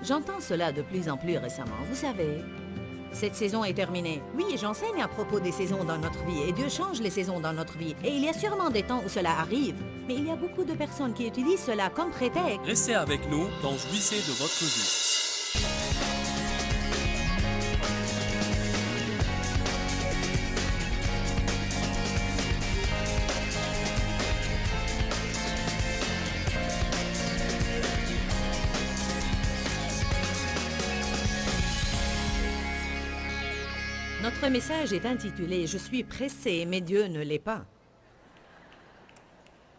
J'entends cela de plus en plus récemment, vous savez. Cette saison est terminée. Oui, j'enseigne à propos des saisons dans notre vie, et Dieu change les saisons dans notre vie. Et il y a sûrement des temps où cela arrive, mais il y a beaucoup de personnes qui utilisent cela comme prétexte. Restez avec nous dans Jouissez de votre vie. Notre message est intitulé « Je suis pressé, mais Dieu ne l'est pas ».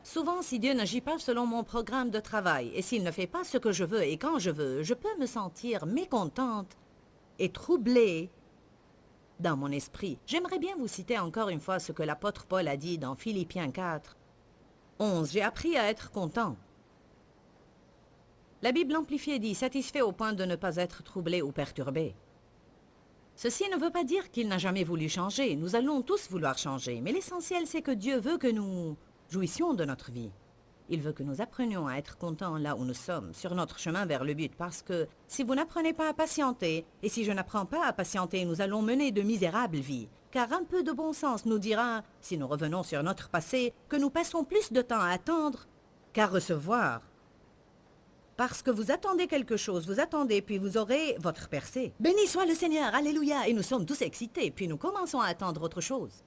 Souvent, si Dieu n'agit pas selon mon programme de travail et s'il ne fait pas ce que je veux et quand je veux, je peux me sentir mécontente et troublée dans mon esprit. J'aimerais bien vous citer encore une fois ce que l'apôtre Paul a dit dans Philippiens 4, 11. « J'ai appris à être content. » La Bible amplifiée dit « satisfait au point de ne pas être troublé ou perturbé ». Ceci ne veut pas dire qu'il n'a jamais voulu changer. Nous allons tous vouloir changer. Mais l'essentiel, c'est que Dieu veut que nous jouissions de notre vie. Il veut que nous apprenions à être contents là où nous sommes, sur notre chemin vers le but. Parce que si vous n'apprenez pas à patienter, et si je n'apprends pas à patienter, nous allons mener de misérables vies. Car un peu de bon sens nous dira, si nous revenons sur notre passé, que nous passons plus de temps à attendre qu'à recevoir. Parce que vous attendez quelque chose, vous attendez, puis vous aurez votre percée. Béni soit le Seigneur, alléluia, et nous sommes tous excités, puis nous commençons à attendre autre chose.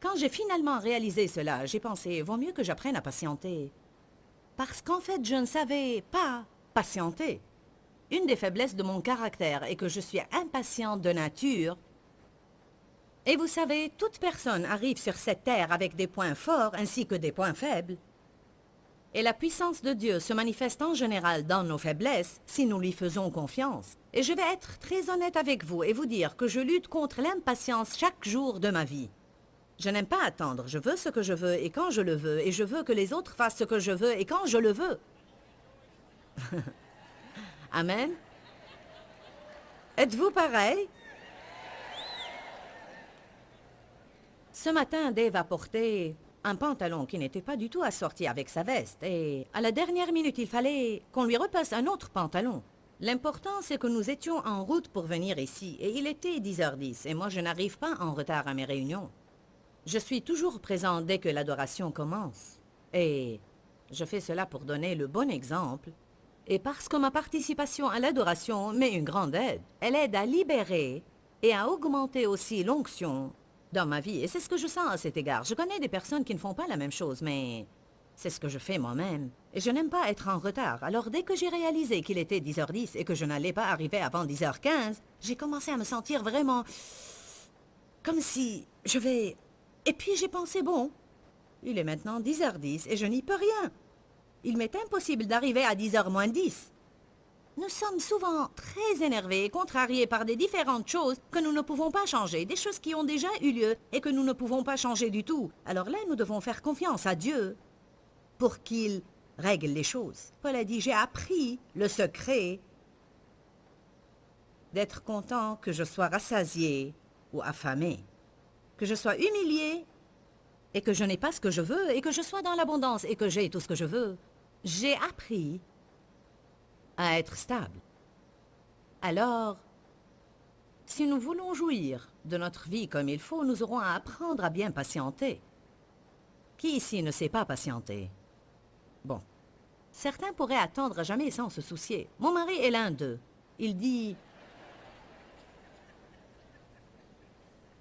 Quand j'ai finalement réalisé cela, j'ai pensé, vaut mieux que j'apprenne à patienter. Parce qu'en fait, je ne savais pas patienter. Une des faiblesses de mon caractère est que je suis impatiente de nature. Et vous savez, toute personne arrive sur cette terre avec des points forts ainsi que des points faibles. Et la puissance de Dieu se manifeste en général dans nos faiblesses si nous lui faisons confiance. Et je vais être très honnête avec vous et vous dire que je lutte contre l'impatience chaque jour de ma vie. Je n'aime pas attendre, je veux ce que je veux et quand je le veux, et je veux que les autres fassent ce que je veux et quand je le veux. Amen. Êtes-vous pareil? Ce matin, Dave a porté un pantalon qui n'était pas du tout assorti avec sa veste. Et à la dernière minute, il fallait qu'on lui repasse un autre pantalon. L'important, c'est que nous étions en route pour venir ici. Et il était 10h10. Et moi, je n'arrive pas en retard à mes réunions. Je suis toujours présent dès que l'adoration commence. Et je fais cela pour donner le bon exemple. Et parce que ma participation à l'adoration m'est une grande aide. Elle aide à libérer et à augmenter aussi l'onction dans ma vie. Et c'est ce que je sens à cet égard. Je connais des personnes qui ne font pas la même chose, mais c'est ce que je fais moi-même. Et je n'aime pas être en retard. Alors dès que j'ai réalisé qu'il était 10h10 et que je n'allais pas arriver avant 10h15, j'ai commencé à me sentir vraiment comme si je vais... Et puis j'ai pensé, bon, il est maintenant 10h10 et je n'y peux rien. Il m'est impossible d'arriver à 10h moins 10. Nous sommes souvent très énervés et contrariés par des différentes choses que nous ne pouvons pas changer, des choses qui ont déjà eu lieu et que nous ne pouvons pas changer du tout. Alors là, nous devons faire confiance à Dieu pour qu'il règle les choses. Paul a dit, j'ai appris le secret d'être content que je sois rassasié ou affamé, que je sois humilié et que je n'ai pas ce que je veux et que je sois dans l'abondance et que j'ai tout ce que je veux. J'ai appris à être stable. Alors, si nous voulons jouir de notre vie comme il faut, nous aurons à apprendre à bien patienter. Qui ici ne sait pas patienter? Bon, certains pourraient attendre à jamais sans se soucier. Mon mari est l'un d'eux. Il dit...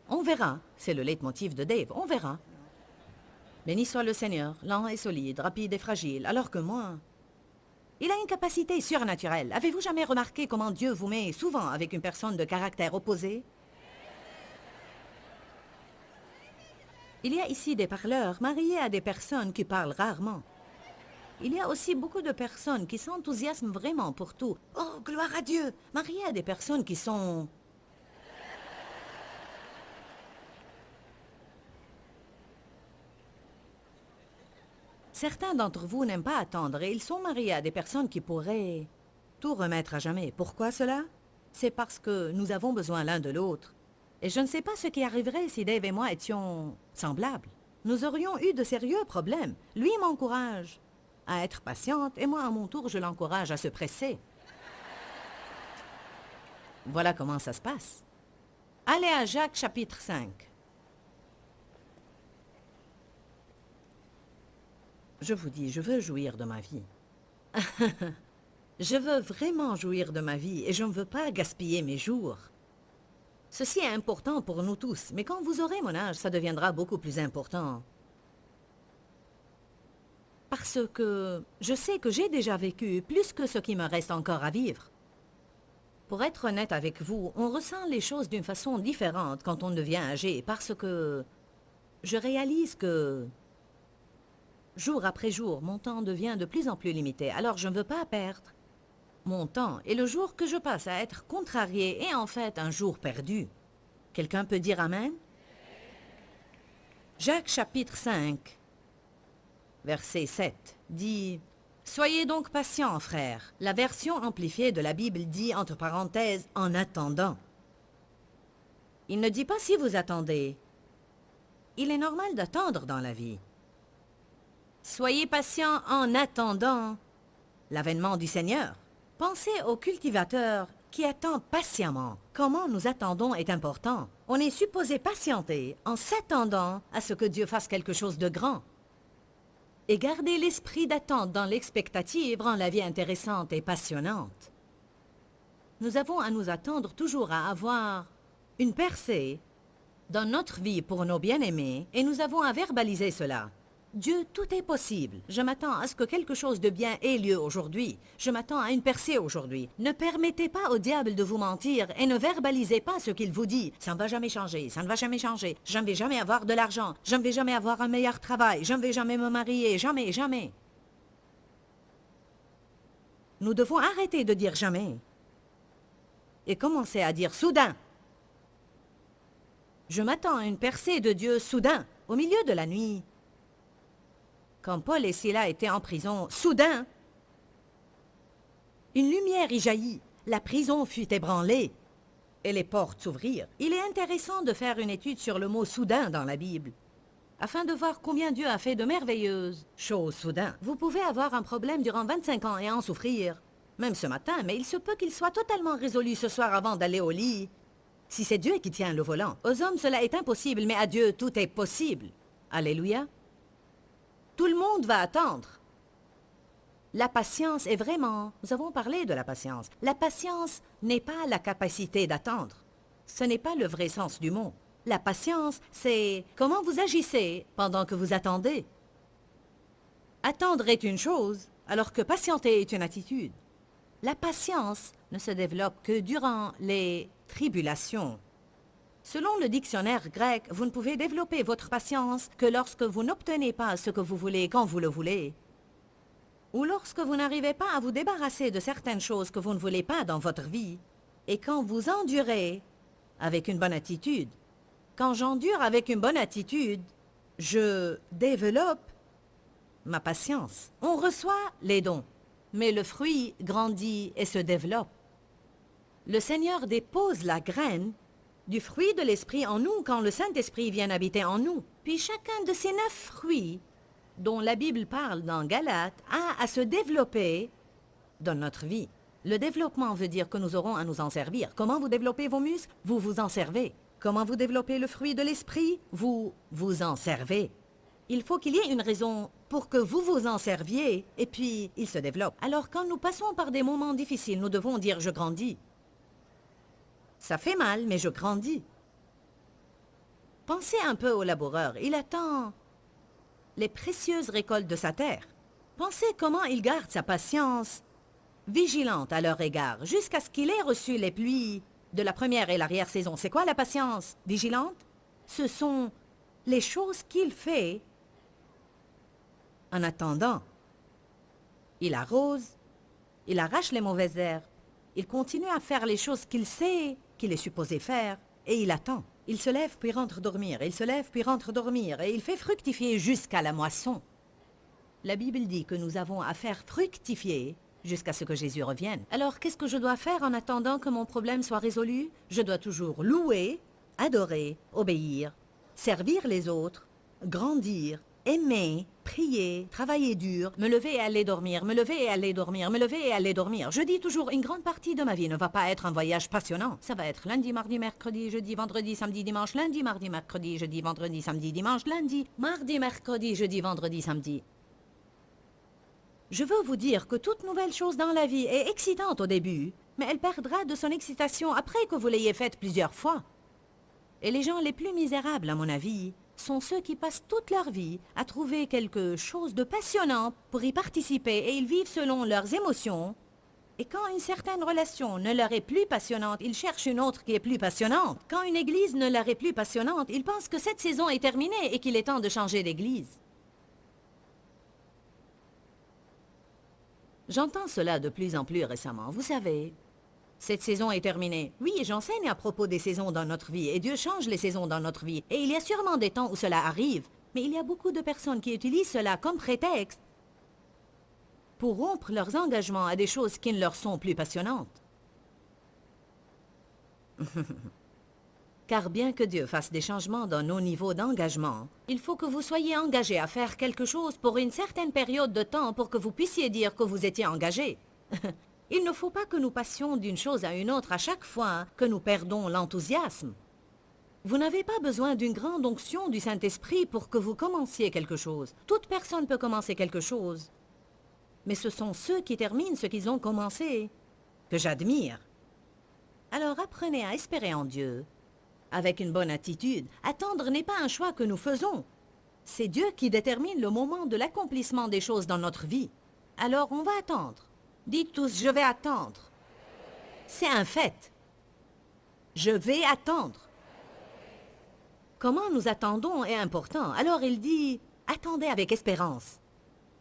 On verra, c'est le leitmotiv de Dave, on verra. Béni soit le Seigneur, lent et solide, rapide et fragile, alors que moi... Il a une capacité surnaturelle. Avez-vous jamais remarqué comment Dieu vous met souvent avec une personne de caractère opposé? Il y a ici des parleurs mariés à des personnes qui parlent rarement. Il y a aussi beaucoup de personnes qui s'enthousiasment vraiment pour tout. Oh, gloire à Dieu! Mariés à des personnes qui sont... Certains d'entre vous n'aiment pas attendre et ils sont mariés à des personnes qui pourraient tout remettre à jamais. Pourquoi cela? C'est parce que nous avons besoin l'un de l'autre. Et je ne sais pas ce qui arriverait si Dave et moi étions semblables. Nous aurions eu de sérieux problèmes. Lui m'encourage à être patiente et moi, à mon tour, je l'encourage à se presser. Voilà comment ça se passe. Allez à Jacques chapitre 5. Je vous dis, je veux jouir de ma vie. Je veux vraiment jouir de ma vie et je ne veux pas gaspiller mes jours. Ceci est important pour nous tous, mais quand vous aurez mon âge, ça deviendra beaucoup plus important. Parce que je sais que j'ai déjà vécu plus que ce qui me reste encore à vivre. Pour être honnête avec vous, on ressent les choses d'une façon différente quand on devient âgé, parce que je réalise que jour après jour, mon temps devient de plus en plus limité, alors je ne veux pas perdre mon temps. Et le jour que je passe à être contrarié est en fait un jour perdu. Quelqu'un peut dire Amen? Jacques chapitre 5, verset 7, dit « Soyez donc patients, frères. » La version amplifiée de la Bible dit, entre parenthèses, « en attendant ». Il ne dit pas si vous attendez. Il est normal d'attendre dans la vie. Soyez patients en attendant l'avènement du Seigneur. Pensez au cultivateur qui attend patiemment. Comment nous attendons est important. On est supposé patienter en s'attendant à ce que Dieu fasse quelque chose de grand. Et garder l'esprit d'attente dans l'expectative rend la vie intéressante et passionnante. Nous avons à nous attendre toujours à avoir une percée dans notre vie pour nos bien-aimés et nous avons à verbaliser cela. Dieu, tout est possible. Je m'attends à ce que quelque chose de bien ait lieu aujourd'hui. Je m'attends à une percée aujourd'hui. Ne permettez pas au diable de vous mentir et ne verbalisez pas ce qu'il vous dit. Ça ne va jamais changer, ça ne va jamais changer. Je ne vais jamais avoir de l'argent. Je ne vais jamais avoir un meilleur travail. Je ne vais jamais me marier. Jamais, jamais. Nous devons arrêter de dire jamais et commencer à dire soudain. Je m'attends à une percée de Dieu soudain, au milieu de la nuit. Quand Paul et Silas étaient en prison, soudain, une lumière y jaillit, la prison fut ébranlée et les portes s'ouvrirent. Il est intéressant de faire une étude sur le mot « soudain » dans la Bible, afin de voir combien Dieu a fait de merveilleuses choses soudain. Vous pouvez avoir un problème durant 25 ans et en souffrir, même ce matin, mais il se peut qu'il soit totalement résolu ce soir avant d'aller au lit, si c'est Dieu qui tient le volant. Aux hommes, cela est impossible, mais à Dieu, tout est possible. Alléluia. Tout le monde va attendre. La patience est vraiment... Nous avons parlé de la patience. La patience n'est pas la capacité d'attendre. Ce n'est pas le vrai sens du mot. La patience, c'est comment vous agissez pendant que vous attendez. Attendre est une chose, alors que patienter est une attitude. La patience ne se développe que durant les tribulations. Selon le dictionnaire grec, vous ne pouvez développer votre patience que lorsque vous n'obtenez pas ce que vous voulez quand vous le voulez, ou lorsque vous n'arrivez pas à vous débarrasser de certaines choses que vous ne voulez pas dans votre vie, et quand vous endurez avec une bonne attitude. Quand j'endure avec une bonne attitude, je développe ma patience. On reçoit les dons, mais le fruit grandit et se développe. Le Seigneur dépose la graine du fruit de l'Esprit en nous quand le Saint-Esprit vient habiter en nous. Puis chacun de ces 9 fruits dont la Bible parle dans Galates a à se développer dans notre vie. Le développement veut dire que nous aurons à nous en servir. Comment vous développez vos muscles? Vous vous en servez. Comment vous développez le fruit de l'Esprit? Vous vous en servez. Il faut qu'il y ait une raison pour que vous vous en serviez et puis il se développe. Alors quand nous passons par des moments difficiles, nous devons dire « je grandis ». Ça fait mal, mais je grandis. Pensez un peu au laboureur. Il attend les précieuses récoltes de sa terre. Pensez comment il garde sa patience vigilante à leur égard, jusqu'à ce qu'il ait reçu les pluies de la première et l'arrière-saison. C'est quoi la patience vigilante? Ce sont les choses qu'il fait en attendant. Il arrose, il arrache les mauvaises herbes, il continue à faire les choses qu'il sait qu'il est supposé faire, et il attend. Il se lève puis rentre dormir, il se lève puis rentre dormir, et il fait fructifier jusqu'à la moisson. La Bible dit que nous avons à faire fructifier jusqu'à ce que Jésus revienne. Alors, qu'est-ce que je dois faire en attendant que mon problème soit résolu? Je dois toujours louer, adorer, obéir, servir les autres, grandir aimer, prier, travailler dur, me lever et aller dormir, me lever et aller dormir, me lever et aller dormir. Je dis toujours, une grande partie de ma vie ne va pas être un voyage passionnant. Ça va être lundi, mardi, mercredi, jeudi, vendredi, samedi, dimanche, lundi, mardi, mercredi, jeudi, vendredi, samedi, dimanche, lundi, mardi, mercredi, jeudi, vendredi, samedi. Je veux vous dire que toute nouvelle chose dans la vie est excitante au début, mais elle perdra de son excitation après que vous l'ayez faite plusieurs fois. Et les gens les plus misérables, à mon avis, sont ceux qui passent toute leur vie à trouver quelque chose de passionnant pour y participer et ils vivent selon leurs émotions. Et quand une certaine relation ne leur est plus passionnante, ils cherchent une autre qui est plus passionnante. Quand une église ne leur est plus passionnante, ils pensent que cette saison est terminée et qu'il est temps de changer d'église. J'entends cela de plus en plus récemment. Vous savez, cette saison est terminée. Oui, j'enseigne à propos des saisons dans notre vie, et Dieu change les saisons dans notre vie. Et il y a sûrement des temps où cela arrive, mais il y a beaucoup de personnes qui utilisent cela comme prétexte pour rompre leurs engagements à des choses qui ne leur sont plus passionnantes. Car bien que Dieu fasse des changements dans nos niveaux d'engagement, il faut que vous soyez engagé à faire quelque chose pour une certaine période de temps pour que vous puissiez dire que vous étiez engagé. Il ne faut pas que nous passions d'une chose à une autre à chaque fois que nous perdons l'enthousiasme. Vous n'avez pas besoin d'une grande onction du Saint-Esprit pour que vous commenciez quelque chose. Toute personne peut commencer quelque chose. Mais ce sont ceux qui terminent ce qu'ils ont commencé que j'admire. Alors apprenez à espérer en Dieu. Avec une bonne attitude, attendre n'est pas un choix que nous faisons. C'est Dieu qui détermine le moment de l'accomplissement des choses dans notre vie. Alors on va attendre. Dites tous, je vais attendre. C'est un fait. Je vais attendre. Comment nous attendons est important. Alors il dit, attendez avec espérance.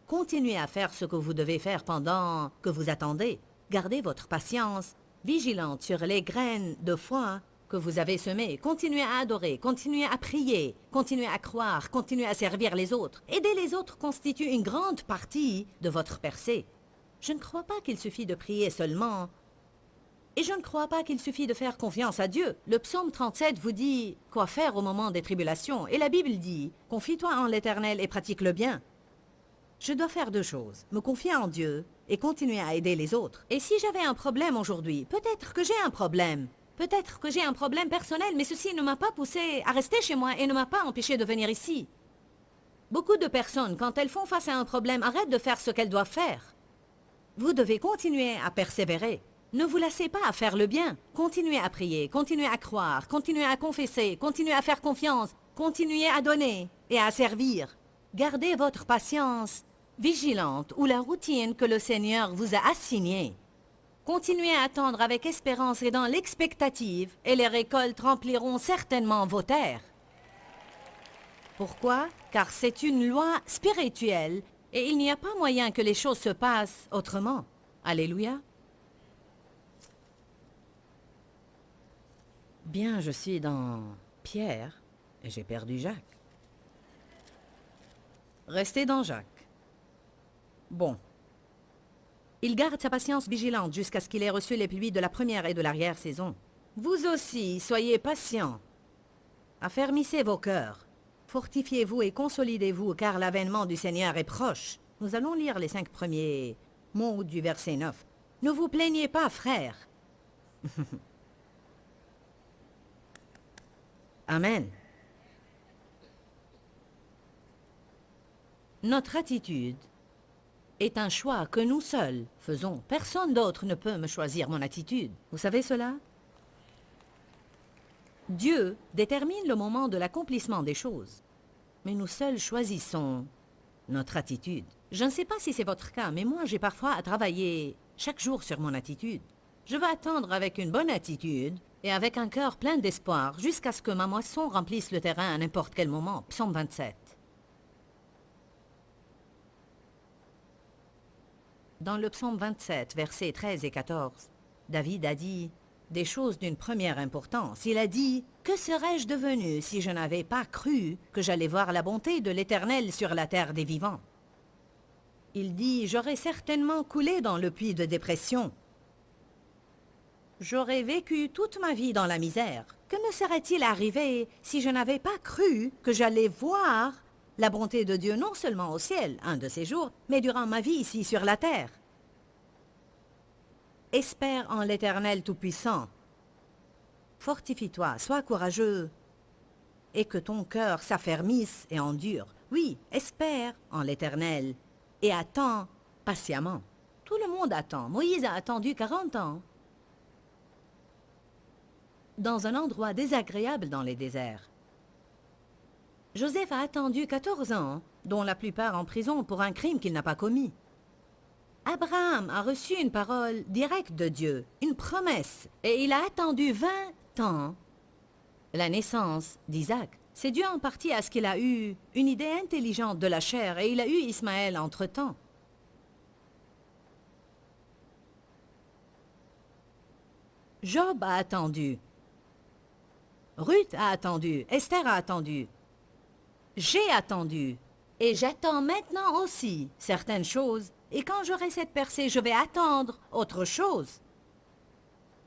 Continuez à faire ce que vous devez faire pendant que vous attendez. Gardez votre patience, vigilante sur les graines de foi que vous avez semées. Continuez à adorer, continuez à prier, continuez à croire, continuez à servir les autres. Aider les autres constitue une grande partie de votre percée. Je ne crois pas qu'il suffit de prier seulement. Et je ne crois pas qu'il suffit de faire confiance à Dieu. Le psaume 37 vous dit quoi faire au moment des tribulations. Et la Bible dit, confie-toi en l'Éternel et pratique le bien. Je dois faire deux choses, me confier en Dieu et continuer à aider les autres. Et si j'avais un problème aujourd'hui, peut-être que j'ai un problème. Peut-être que j'ai un problème personnel, mais ceci ne m'a pas poussé à rester chez moi et ne m'a pas empêché de venir ici. Beaucoup de personnes, quand elles font face à un problème, arrêtent de faire ce qu'elles doivent faire. Vous devez continuer à persévérer. Ne vous lassez pas à faire le bien. Continuez à prier, continuez à croire, continuez à confesser, continuez à faire confiance, continuez à donner et à servir. Gardez votre patience vigilante ou la routine que le Seigneur vous a assignée. Continuez à attendre avec espérance et dans l'expectative, et les récoltes rempliront certainement vos terres. Pourquoi? Car c'est une loi spirituelle, et il n'y a pas moyen que les choses se passent autrement. Alléluia. Bien, je suis dans Pierre, et j'ai perdu Jacques. Restez dans Jacques. Bon. Il garde sa patience vigilante jusqu'à ce qu'il ait reçu les pluies de la première et de l'arrière-saison. Vous aussi, soyez patients. Affermissez vos cœurs. Fortifiez-vous et consolidez-vous, car l'avènement du Seigneur est proche. Nous allons lire les 5 premiers mots du verset 9. Ne vous plaignez pas, frères. Amen. Notre attitude est un choix que nous seuls faisons. Personne d'autre ne peut me choisir mon attitude. Vous savez cela? Dieu détermine le moment de l'accomplissement des choses. Mais nous seuls choisissons notre attitude. Je ne sais pas si c'est votre cas, mais moi j'ai parfois à travailler chaque jour sur mon attitude. Je veux attendre avec une bonne attitude et avec un cœur plein d'espoir jusqu'à ce que ma moisson remplisse le terrain à n'importe quel moment. Psaume 27. Dans le psaume 27, versets 13 et 14, David a dit des choses d'une première importance. Il a dit « Que serais-je devenu si je n'avais pas cru que j'allais voir la bonté de l'Éternel sur la terre des vivants ?» Il dit « J'aurais certainement coulé dans le puits de dépression. J'aurais vécu toute ma vie dans la misère. Que me serait-il arrivé si je n'avais pas cru que j'allais voir la bonté de Dieu non seulement au ciel, un de ces jours, mais durant ma vie ici sur la terre. Espère en l'Éternel Tout-Puissant. Fortifie-toi, sois courageux, et que ton cœur s'affermisse et endure. Oui, espère en l'Éternel, et attends patiemment. Tout le monde attend. Moïse a attendu 40 ans. Dans un endroit désagréable dans les déserts. Joseph a attendu 14 ans, dont la plupart en prison pour un crime qu'il n'a pas commis. Abraham a reçu une parole directe de Dieu, une promesse, et il a attendu 20 ans. La naissance d'Isaac, c'est dû en partie à ce qu'il a eu une idée intelligente de la chair, et il a eu Ismaël entre-temps. Job a attendu. Ruth a attendu. Esther a attendu. J'ai attendu. Et j'attends maintenant aussi certaines choses. Et quand j'aurai cette percée, je vais attendre autre chose.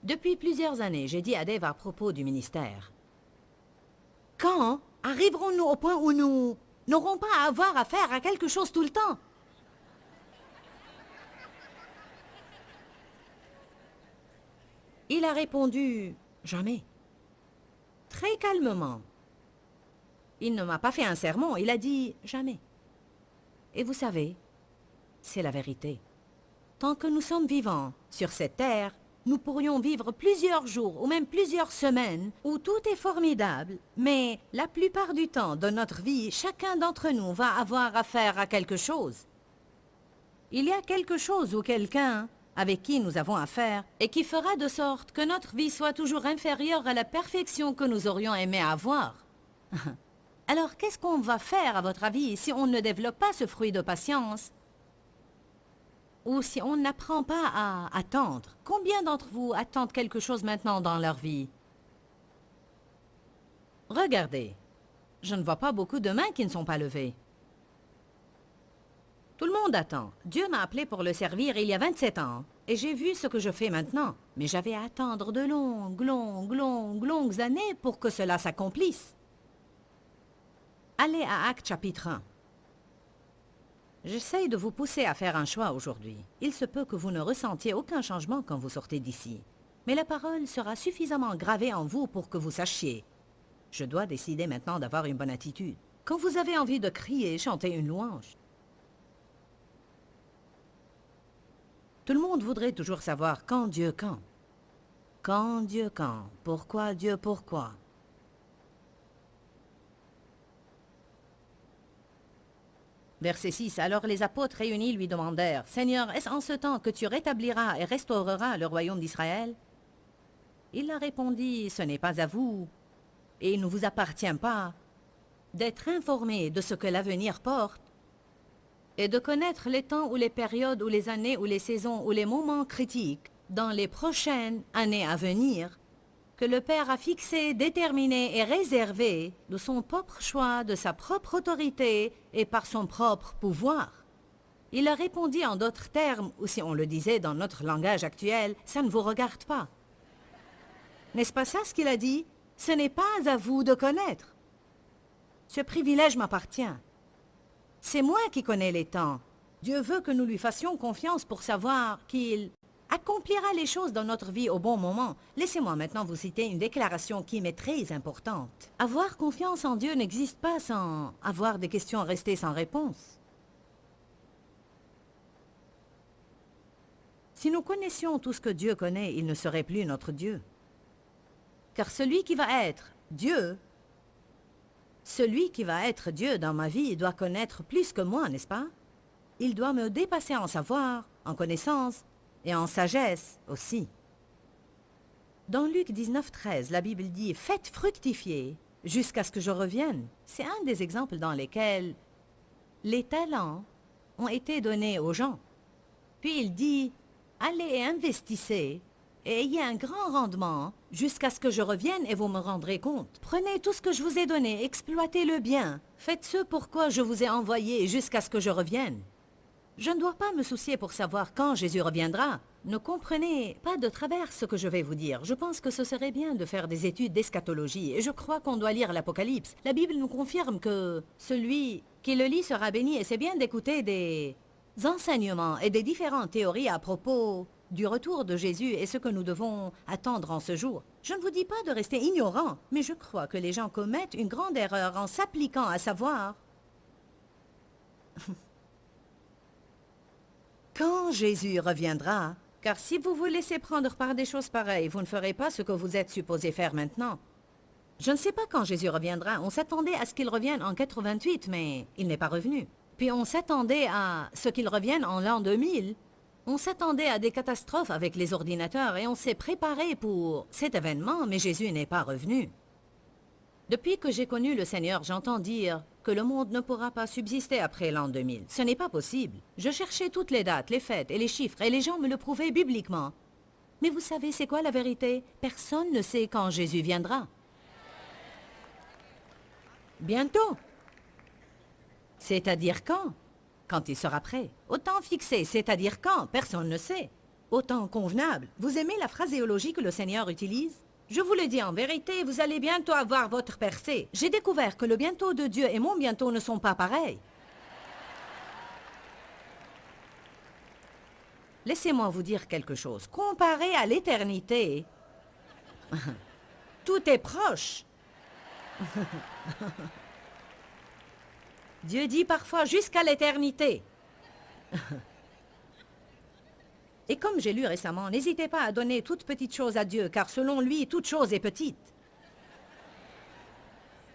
Depuis plusieurs années, j'ai dit à Dave à propos du ministère. Quand arriverons-nous au point où nous n'aurons pas à avoir affaire à quelque chose tout le temps? Il a répondu « Jamais ». Très calmement. Il ne m'a pas fait un sermon, il a dit « Jamais ». Et vous savez, c'est la vérité. Tant que nous sommes vivants sur cette terre, nous pourrions vivre plusieurs jours ou même plusieurs semaines où tout est formidable, mais la plupart du temps de notre vie, chacun d'entre nous va avoir affaire à quelque chose. Il y a quelque chose ou quelqu'un avec qui nous avons affaire et qui fera de sorte que notre vie soit toujours inférieure à la perfection que nous aurions aimé avoir. Alors, qu'est-ce qu'on va faire, à votre avis, si on ne développe pas ce fruit de patience? Ou si on n'apprend pas à attendre? Combien d'entre vous attendent quelque chose maintenant dans leur vie? Regardez, je ne vois pas beaucoup de mains qui ne sont pas levées. Tout le monde attend. Dieu m'a appelé pour le servir il y a 27 ans. Et j'ai vu ce que je fais maintenant. Mais j'avais à attendre de longues années pour que cela s'accomplisse. Allez à Actes chapitre 1. J'essaye de vous pousser à faire un choix aujourd'hui. Il se peut que vous ne ressentiez aucun changement quand vous sortez d'ici. Mais la parole sera suffisamment gravée en vous pour que vous sachiez. Je dois décider maintenant d'avoir une bonne attitude. Quand vous avez envie de crier, chanter une louange. Tout le monde voudrait toujours savoir quand Dieu quand. Quand Dieu quand. Pourquoi Dieu pourquoi. Verset 6. Alors les apôtres réunis lui demandèrent, « Seigneur, est-ce en ce temps que tu rétabliras et restaureras le royaume d'Israël ?» Il leur répondit, « Ce n'est pas à vous, et il ne vous appartient pas, d'être informés de ce que l'avenir porte, et de connaître les temps ou les périodes ou les années ou les saisons ou les moments critiques dans les prochaines années à venir, que le Père a fixé, déterminé et réservé de son propre choix, de sa propre autorité et par son propre pouvoir. Il leur répondit en d'autres termes, ou si on le disait dans notre langage actuel, ça ne vous regarde pas. N'est-ce pas ça ce qu'il a dit? Ce n'est pas à vous de connaître. Ce privilège m'appartient. C'est moi qui connais les temps. Dieu veut que nous lui fassions confiance pour savoir qu'il accomplira les choses dans notre vie au bon moment. Laissez-moi maintenant vous citer une déclaration qui m'est très importante. Avoir confiance en Dieu n'existe pas sans avoir des questions restées sans réponse. Si nous connaissions tout ce que Dieu connaît, il ne serait plus notre Dieu. Car celui qui va être Dieu dans ma vie doit connaître plus que moi, n'est-ce pas? Il doit me dépasser en savoir, en connaissance et en sagesse aussi. Dans Luc 19, 13, la Bible dit « Faites fructifier jusqu'à ce que je revienne ». C'est un des exemples dans lesquels les talents ont été donnés aux gens. Puis il dit « Allez et investissez et ayez un grand rendement jusqu'à ce que je revienne et vous me rendrez compte. Prenez tout ce que je vous ai donné, exploitez-le bien. Faites ce pourquoi je vous ai envoyé jusqu'à ce que je revienne. » Je ne dois pas me soucier pour savoir quand Jésus reviendra. Ne comprenez pas de travers ce que je vais vous dire. Je pense que ce serait bien de faire des études d'eschatologie et je crois qu'on doit lire l'Apocalypse. La Bible nous confirme que celui qui le lit sera béni et c'est bien d'écouter des enseignements et des différentes théories à propos du retour de Jésus et ce que nous devons attendre en ce jour. Je ne vous dis pas de rester ignorant, mais je crois que les gens commettent une grande erreur en s'appliquant à savoir quand Jésus reviendra. Car si vous vous laissez prendre par des choses pareilles, vous ne ferez pas ce que vous êtes supposé faire maintenant. Je ne sais pas quand Jésus reviendra. On s'attendait à ce qu'il revienne en 88, mais il n'est pas revenu. Puis on s'attendait à ce qu'il revienne en l'an 2000. On s'attendait à des catastrophes avec les ordinateurs et on s'est préparé pour cet événement, mais Jésus n'est pas revenu. Depuis que j'ai connu le Seigneur, j'entends dire que le monde ne pourra pas subsister après l'an 2000. Ce n'est pas possible. Je cherchais toutes les dates, les fêtes et les chiffres, et les gens me le prouvaient bibliquement. Mais vous savez, c'est quoi la vérité? Personne ne sait quand Jésus viendra. Bientôt. C'est-à-dire quand? Quand il sera prêt. Au temps fixé, c'est-à-dire quand? Personne ne sait. Au temps convenable. Vous aimez la phraséologie que le Seigneur utilise? Je vous le dis en vérité, vous allez bientôt avoir votre percée. J'ai découvert que le bientôt de Dieu et mon bientôt ne sont pas pareils. Laissez-moi vous dire quelque chose. Comparé à l'éternité, tout est proche. Dieu dit parfois jusqu'à l'éternité. Et comme j'ai lu récemment, n'hésitez pas à donner toute petite chose à Dieu, car selon lui, toute chose est petite.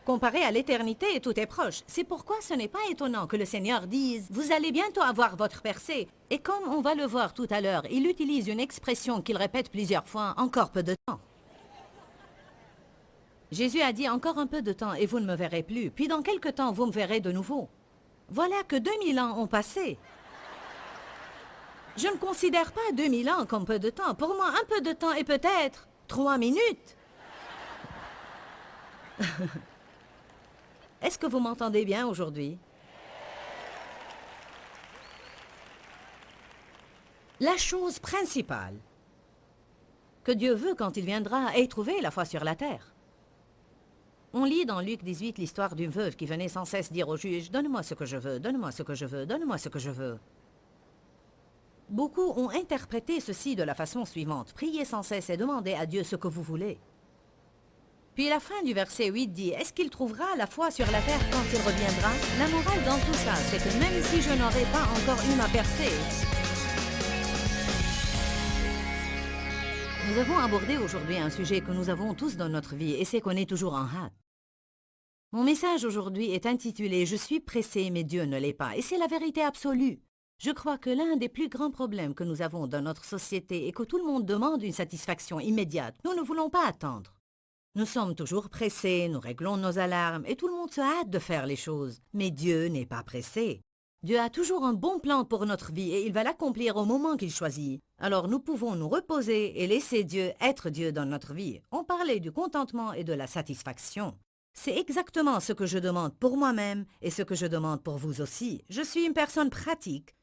Comparé à l'éternité, tout est proche. C'est pourquoi ce n'est pas étonnant que le Seigneur dise « Vous allez bientôt avoir votre percée ». Et comme on va le voir tout à l'heure, il utilise une expression qu'il répète plusieurs fois « encore peu de temps ». Jésus a dit « encore un peu de temps et vous ne me verrez plus, puis dans quelque temps vous me verrez de nouveau ». Voilà que 2000 ans ont passé. Je ne considère pas 2000 ans comme peu de temps. Pour moi, un peu de temps est peut-être 3 minutes. Est-ce que vous m'entendez bien aujourd'hui? La chose principale que Dieu veut quand il viendra est trouver la foi sur la terre. On lit dans Luc 18 l'histoire d'une veuve qui venait sans cesse dire au juge « Donne-moi ce que je veux, donne-moi ce que je veux, donne-moi ce que je veux ». Beaucoup ont interprété ceci de la façon suivante. Priez sans cesse et demandez à Dieu ce que vous voulez. Puis la fin du verset 8 dit, est-ce qu'il trouvera la foi sur la terre quand il reviendra? La morale dans tout ça, c'est que même si je n'aurais pas encore eu ma percée, nous avons abordé aujourd'hui un sujet que nous avons tous dans notre vie et c'est qu'on est toujours en hâte. Mon message aujourd'hui est intitulé « Je suis pressé, mais Dieu ne l'est pas » et c'est la vérité absolue. Je crois que l'un des plus grands problèmes que nous avons dans notre société est que tout le monde demande une satisfaction immédiate. Nous ne voulons pas attendre. Nous sommes toujours pressés, nous réglons nos alarmes et tout le monde se hâte de faire les choses. Mais Dieu n'est pas pressé. Dieu a toujours un bon plan pour notre vie et il va l'accomplir au moment qu'il choisit. Alors nous pouvons nous reposer et laisser Dieu être Dieu dans notre vie. On parlait du contentement et de la satisfaction. C'est exactement ce que je demande pour moi-même et ce que je demande pour vous aussi. Je suis une personne pratique.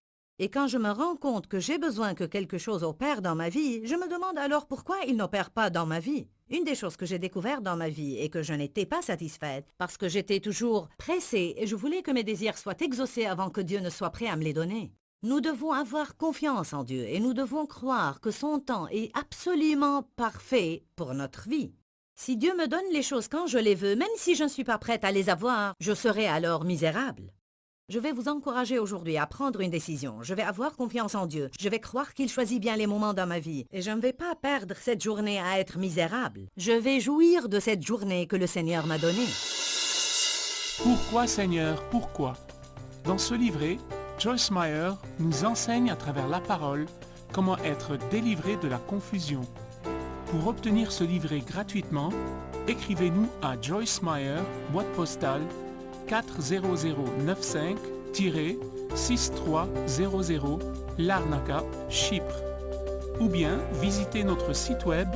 Et quand je me rends compte que j'ai besoin que quelque chose opère dans ma vie, je me demande alors pourquoi il n'opère pas dans ma vie. Une des choses que j'ai découvertes dans ma vie est que je n'étais pas satisfaite parce que j'étais toujours pressée et je voulais que mes désirs soient exaucés avant que Dieu ne soit prêt à me les donner. Nous devons avoir confiance en Dieu et nous devons croire que son temps est absolument parfait pour notre vie. Si Dieu me donne les choses quand je les veux, même si je ne suis pas prête à les avoir, je serai alors misérable. Je vais vous encourager aujourd'hui à prendre une décision. Je vais avoir confiance en Dieu. Je vais croire qu'il choisit bien les moments dans ma vie. Et je ne vais pas perdre cette journée à être misérable. Je vais jouir de cette journée que le Seigneur m'a donnée. Pourquoi, Seigneur, pourquoi? Dans ce livret, Joyce Meyer nous enseigne à travers la parole comment être délivré de la confusion. Pour obtenir ce livret gratuitement, écrivez-nous à Joyce Meyer, boîte postale 40095-6300 Larnaca, Chypre. Ou bien visitez notre site web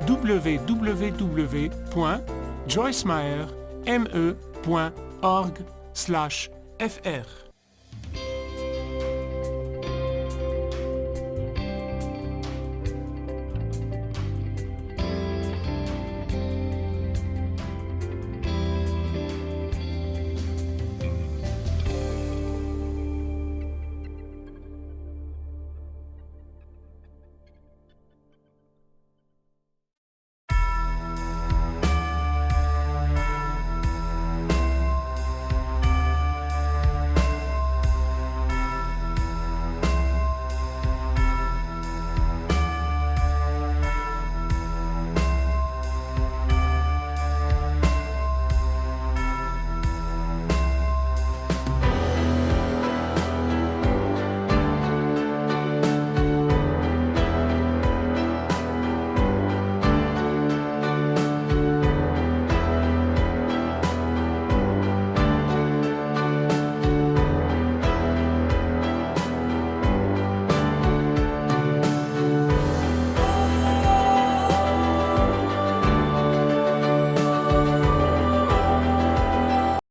www.joycemeyer.org/fr.